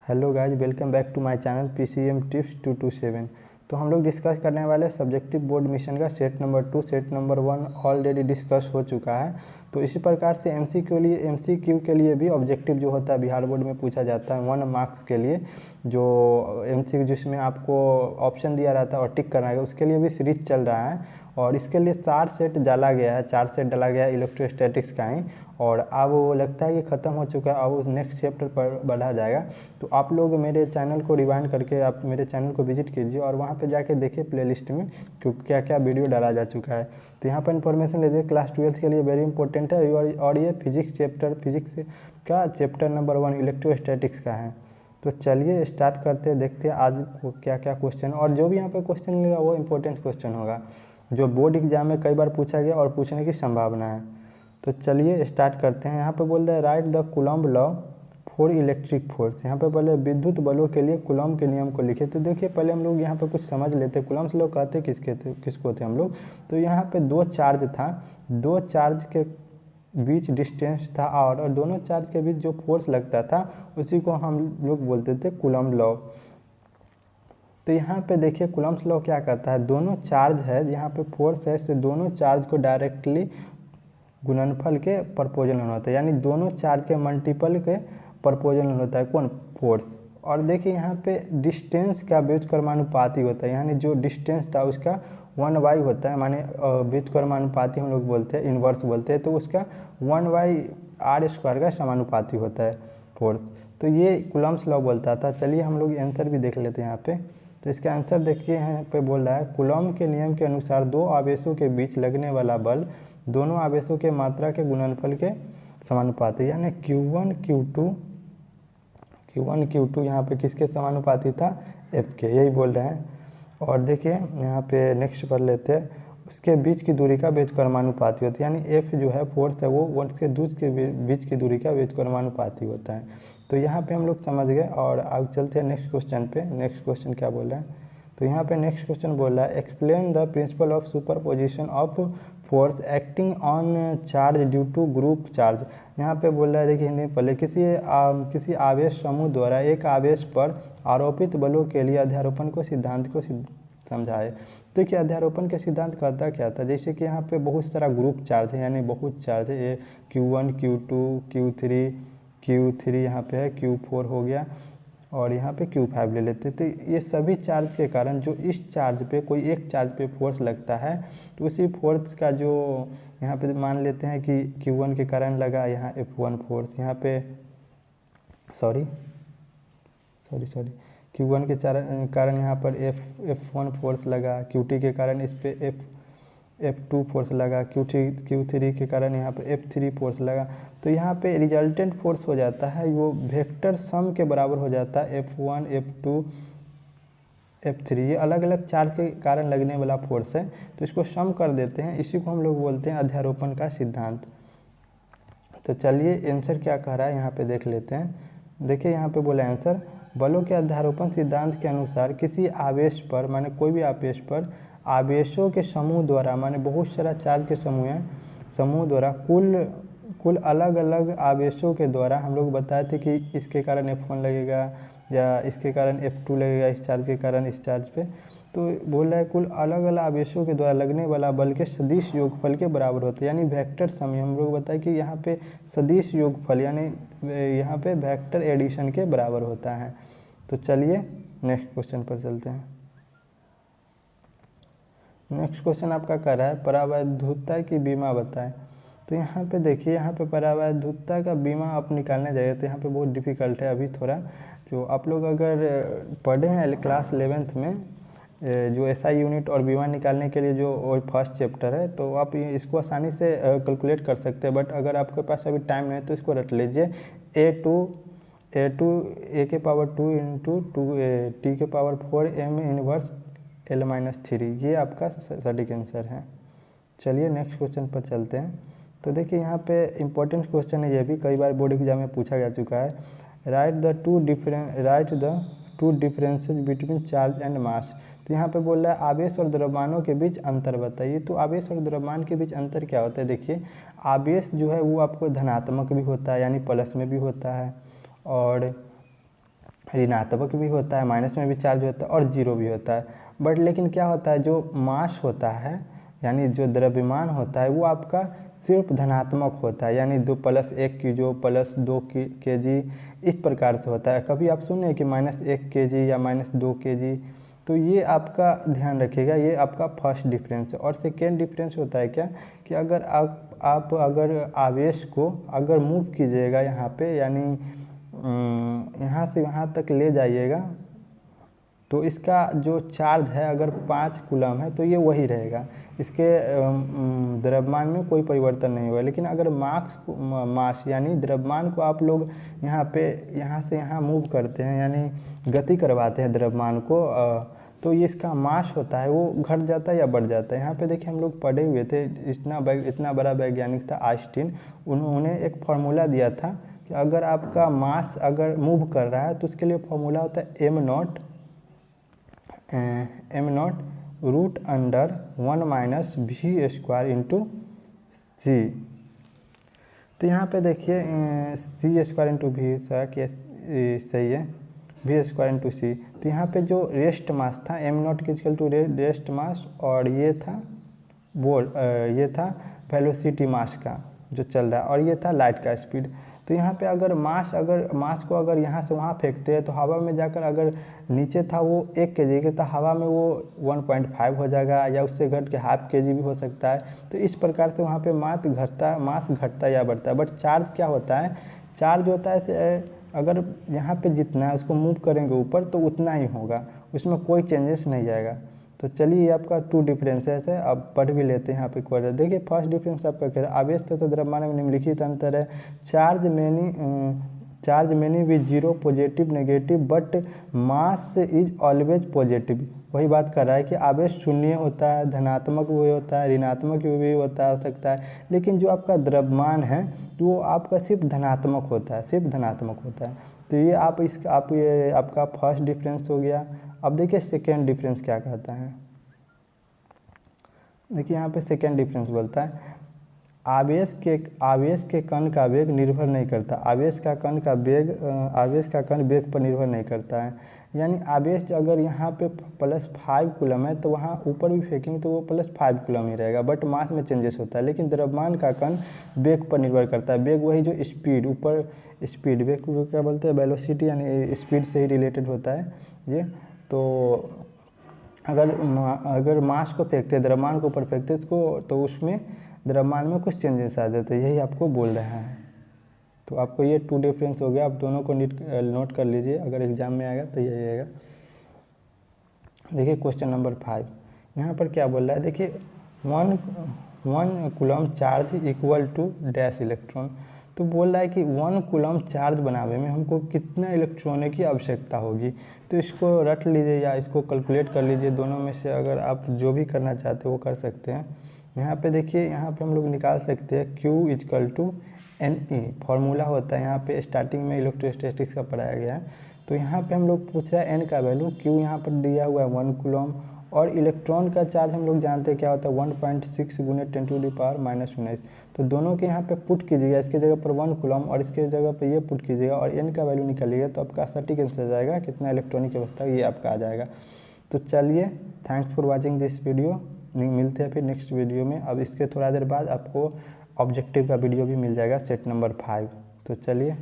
Hello guys, welcome back to my channel PCM tips 227। तो हम लोग डिस्कस करने वाले सब्जेक्टिव बोर्ड मिशन का set number 2 set number 1 already discuss हो चुका है। तो इसी प्रकार से MCQ के लिए भी ऑब्जेक्टिव जो होता है बिहार बोर्ड में पूछा जाता है 1 मार्क्स के लिए, जो MCQ जिसमें आपको ऑप्शन दिया रहता है और टिक करना है, उसके लिए भी सीरीज चल रहा है। और इसके लिए 4 सेट डाला गया है, 4 सेट डाला गया है इलेक्ट्रोस्टैटिक्स का ही। और अब वो लगता है कि ख़त्म हो चुका है, अब उस नेक्स्ट चैप्टर पर बढ़ा जाएगा। तो आप लोग मेरे चैनल को रिवाइंड करके आप मेरे चैनल को विजिट कीजिए और वहाँ पे जाके देखिए प्लेलिस्ट में क्योंकि क्या क्या वीडियो डाला जा चुका है। तो यहाँ पर इन्फॉर्मेशन लीजिए, क्लास 12 के लिए वेरी इंपॉर्टेंट है। और ये फिजिक्स का चैप्टर नंबर 1 इलेक्ट्रोस्टैटिक्स का है। तो चलिए स्टार्ट करते हैं, देखते हैं आज क्या क्या क्वेश्चन, और जो भी यहाँ पे क्वेश्चन मिलेगा वो इंपॉर्टेंट क्वेश्चन होगा जो बोर्ड एग्जाम में कई बार पूछा गया और पूछने की संभावना है। तो चलिए स्टार्ट करते हैं। यहाँ पे बोल रहे हैं right the coulomb law for electric force. यहाँ पे पहले विद्युत बलों के लिए कूलम्ब के नियम को लिखे। तो देखिए पहले हम लोग यहाँ पे कुछ समझ लेते हैं कूलम्ब लॉ कहते किसको थे हम लोग। तो यहाँ पे दो चार्ज था, दो चार्ज के बीच डिस्टेंस था और दोनों चार्ज के बीच जो फोर्स लगता था उसी को हम लोग बोलते थे कूलम्ब लॉ। तो यहाँ पे देखिए कूलम्ब लॉ क्या कहता है, दोनों चार्ज है, यहाँ पे फोर्स है, से दोनों चार्ज को डायरेक्टली गुणनफल के प्रपोजनल होता है, यानी दोनों चार्ज के मल्टीपल के प्रपोजनल होता है कौन, फोर्स। और देखिए यहाँ पे डिस्टेंस का व्युत्क्रमानुपाती होता है, यानी जो डिस्टेंस था उसका 1/, होता है, माने व्युत्क्रमानुपाती हम लोग बोलते हैं, इन्वर्स बोलते हैं, तो उसका 1/r² का समानुपाती होता है फोर्स। तो ये कूलम्ब लॉ बोलता था। चलिए हम लोग आंसर भी देख लेते हैं यहाँ पे। तो इसका आंसर देखिए यहाँ पे बोल रहा है कूलम्ब के नियम के अनुसार दो आवेशों के बीच लगने वाला बल दोनों आवेशों के मात्रा के गुणनफल के समानुपाती, यानी Q1 Q2 यहाँ पे किसके समानुपाती था, F के, यही बोल रहे हैं। और देखिए यहाँ पे नेक्स्ट पढ़ लेते हैं, उसके बीच की दूरी का व्युत्क्रमानुपाती होता है, यानी F जो है फोर्स है वो उसके के बीच की दूरी का व्युत्क्रमानुपाती होता है। तो यहाँ पे हम लोग समझ गए और आगे चलते हैं नेक्स्ट क्वेश्चन पे। नेक्स्ट क्वेश्चन क्या बोल रहा है, तो यहाँ पे नेक्स्ट क्वेश्चन बोल रहा है explain the principle of superposition of force acting on charge due to group charge. यहाँ पे बोल रहा है, देखिए हिंदी में पहले किसी आवेश समूह द्वारा एक आवेश पर आरोपित बलों के लिए अध्यारोपण को सिद्धांत को समझाए। देखिए अध्यारोपण के सिद्धांत कहता क्या था, जैसे कि यहाँ पे बहुत सारा ग्रुप चार्ज है, यानी बहुत चार्ज है, ये Q1 Q2 Q3 यहाँ पे है, Q4 हो गया और यहाँ पे Q5 ले लेते। तो ये सभी चार्ज के कारण जो इस चार्ज पे कोई एक चार्ज पे फोर्स लगता है, तो उसी फोर्स का जो यहाँ पे मान लेते हैं कि Q1 के कारण लगा यहाँ F1 फोर्स, यहाँ पे सॉरी Q1 के कारण यहाँ पर F1 फोर्स लगा, Q2 के कारण इस पे F2 फोर्स लगा, Q3 के कारण यहाँ पर F3 फोर्स लगा। तो यहाँ पे रिजल्टेंट फोर्स हो जाता है वो वेक्टर सम के बराबर हो जाता है F1 F2 F3, ये अलग अलग चार्ज के कारण लगने वाला फोर्स है, तो इसको सम कर देते हैं, इसी को हम लोग बोलते हैं अध्यारोपण का सिद्धांत। तो चलिए आंसर क्या कह रहा है यहाँ पे देख लेते हैं। देखिए यहाँ पे बोला आंसर, बलों के अध्यारोपण सिद्धांत के अनुसार किसी आवेश पर, माने कोई भी आवेश पर आवेशों के समूह द्वारा, माने बहुत सारा चार्ज के समूह द्वारा कुल अलग अलग आवेशों के द्वारा हम लोग बताए थे कि इसके कारण F1 लगेगा या इसके कारण F2 लगेगा, इस चार्ज के कारण इस चार्ज पे। तो बोल रहा है कुल अलग अलग आवेशों के द्वारा लगने वाला बल के सदिश योगफल के बराबर होता है, यानी वेक्टर सम। हम लोग बताए कि यहाँ पे सदिश योगफल यानी यहाँ पे वेक्टर एडिशन के बराबर होता है। तो चलिए नेक्स्ट क्वेश्चन पर चलते हैं। नेक्स्ट क्वेश्चन आपका कह रहा है परावैद्युतता की बीमा बताएं। तो यहाँ पे देखिए, यहाँ पे परावैद्युतता का बीमा आप निकालने जाइए तो यहाँ पे बहुत डिफ़िकल्ट है अभी थोड़ा। तो आप लोग अगर पढ़े हैं क्लास 11th में जो SI यूनिट और बीमा निकालने के लिए जो फर्स्ट चैप्टर है, तो आप इसको आसानी से कैलकुलेट कर सकते हैं। बट अगर आपके पास अभी टाइम नहीं है तो इसको रट लीजिए, a के पावर 2 इंटू t के पावर 4 m इनवर्स L-3, ये आपका सटीक आंसर है। चलिए नेक्स्ट क्वेश्चन पर चलते हैं। तो देखिए यहाँ पे इम्पोर्टेंट क्वेश्चन है, ये भी कई बार बोर्ड एग्जाम में पूछा जा चुका है। Right the two differences between charge and mass. तो यहाँ पे बोल रहा है आवेश और द्रव्यमानों के बीच अंतर बताइए। तो आवेश और द्रव्यमान के बीच अंतर क्या होता है, देखिए आवेश जो है वो आपको धनात्मक भी होता है, यानी प्लस में भी होता है, और ऋणात्मक भी होता है, माइनस में भी चार्ज होता है और जीरो भी होता है। बट लेकिन क्या होता है, जो मास होता है यानी जो द्रव्यमान होता है वो आपका सिर्फ धनात्मक होता है, यानी 2+1 किलो +2 kg इस प्रकार से होता है। कभी आप सुने कि -1 kg या -2 kg, तो ये आपका ध्यान रखिएगा, ये आपका फर्स्ट डिफरेंस है। और सेकेंड डिफरेंस होता है क्या कि अगर आप अगर आवेश को अगर मूव कीजिएगा यहाँ पे, यानी यहाँ से यहाँ तक ले जाइएगा, तो इसका जो चार्ज है अगर 5 कूलम है तो ये वही रहेगा, इसके द्रव्यमान में कोई परिवर्तन नहीं होगा। लेकिन अगर मास यानी द्रव्यमान को आप लोग यहाँ से यहाँ मूव करते हैं, यानी गति करवाते हैं द्रव्यमान को, तो ये इसका मास होता है वो घट जाता है या बढ़ जाता है। यहाँ पे देखिए हम लोग पढ़े हुए थे, इतना बड़ा वैज्ञानिक था आइंस्टीन, उन्होंने एक फार्मूला दिया था कि अगर आपका मास अगर मूव कर रहा है तो उसके लिए फार्मूला होता है m0 √1 - v² c। तो यहाँ पे देखिए c² v सही है, v² c। तो यहाँ पे जो रेस्ट मास था m0 रेस्ट मास, और ये था ये था वेलोसिटी मास का जो चल रहा है, और ये था लाइट का स्पीड। तो यहाँ पे अगर मास को अगर यहाँ से वहाँ फेंकते हैं तो हवा में जाकर अगर नीचे था वो 1 kg के, तो हवा में वो 1.5 हो जाएगा, या उससे घट के ½ kg भी हो सकता है। तो इस प्रकार से वहाँ पे मास घटता या बढ़ता है। बट चार्ज क्या होता है, चार्ज होता है अगर यहाँ पे जितना है उसको मूव करेंगे ऊपर तो उतना ही होगा, उसमें कोई चेंजेस नहीं आएगा। तो चलिए ये आपका 2 डिफरेंसेस है, अब पढ़ भी लेते हैं यहाँ पे क्वेश्चन। देखिए फर्स्ट डिफरेंस आपका कह रहा है आवेश तथा द्रव्यमान में निम्नलिखित अंतर है। चार्ज मैनी भी zero positive negative but mass is always positive. वही बात कर रहा है कि आवेश शून्य होता है, धनात्मक भी होता है, ऋणात्मक भी हो सकता है, लेकिन जो आपका द्रव्यमान है वो आपका सिर्फ धनात्मक होता है, तो ये ये आपका फर्स्ट डिफरेंस हो गया। अब देखिए सेकेंड डिफरेंस क्या कहता है। देखिए यहाँ पे सेकेंड डिफरेंस बोलता है आवेश के कण का वेग निर्भर नहीं करता, आवेश का कण वेग पर निर्भर नहीं करता है। यानी आवेश अगर यहाँ पे +5 कूलम है तो वहाँ ऊपर भी फेंकेंगे तो वो +5 कूलम ही रहेगा, बट मास में चेंजेस होता है। लेकिन द्रव्यमान का कण वेग पर निर्भर करता है, वेग वही जो स्पीड वेग को क्या बोलते हैं, वेलोसिटी, यानी स्पीड से ही रिलेटेड होता है ये। तो अगर मास को फेंकते, द्रव्यमान को ऊपर फेंकते इसको, तो उसमें द्रव्यमान में कुछ चेंजेस आ जाते हैं, यही आपको बोल रहे हैं। तो आपको ये 2 डिफरेंस हो गया, आप दोनों को नोट कर लीजिए, अगर एग्जाम में आएगा तो यही आएगा। देखिए क्वेश्चन नंबर 5 यहाँ पर क्या बोल रहा है, देखिए 1 coulomb charge equal to dash electron. तो बोल रहा है कि 1 कूलम चार्ज बनाने में हमको कितना इलेक्ट्रॉनों की आवश्यकता होगी। तो इसको रट लीजिए या इसको कैलकुलेट कर लीजिए, दोनों में से अगर आप जो भी करना चाहते हो वो कर सकते हैं। यहाँ पे देखिए, यहाँ पे हम लोग निकाल सकते हैं Q = Ne, फार्मूला होता है। यहाँ पे स्टार्टिंग में इलेक्ट्रोस्टैटिक्स का पढ़ाया गया है। तो यहाँ पे हम लोग पूछ रहे हैं n का वैल्यू, Q यहाँ पर दिया हुआ है 1 कूलम, और इलेक्ट्रॉन का चार्ज हम लोग जानते हैं क्या होता है 1.6 × 10⁻⁻⁻⁰। तो दोनों के यहाँ पे पुट कीजिएगा, इसके जगह पर 1 कूलम और इसके जगह पे ये पुट कीजिएगा और n का वैल्यू निकालिएगा, तो आपका सटीक आंसर आ जाएगा कितना इलेक्ट्रॉनिक अवस्था ये आपका आ जाएगा। तो चलिए, thanks for watching this video, मिलते हैं फिर नेक्स्ट वीडियो में। अब इसके थोड़ा देर बाद आपको ऑब्जेक्टिव का वीडियो भी मिल जाएगा सेट नंबर 5। तो चलिए।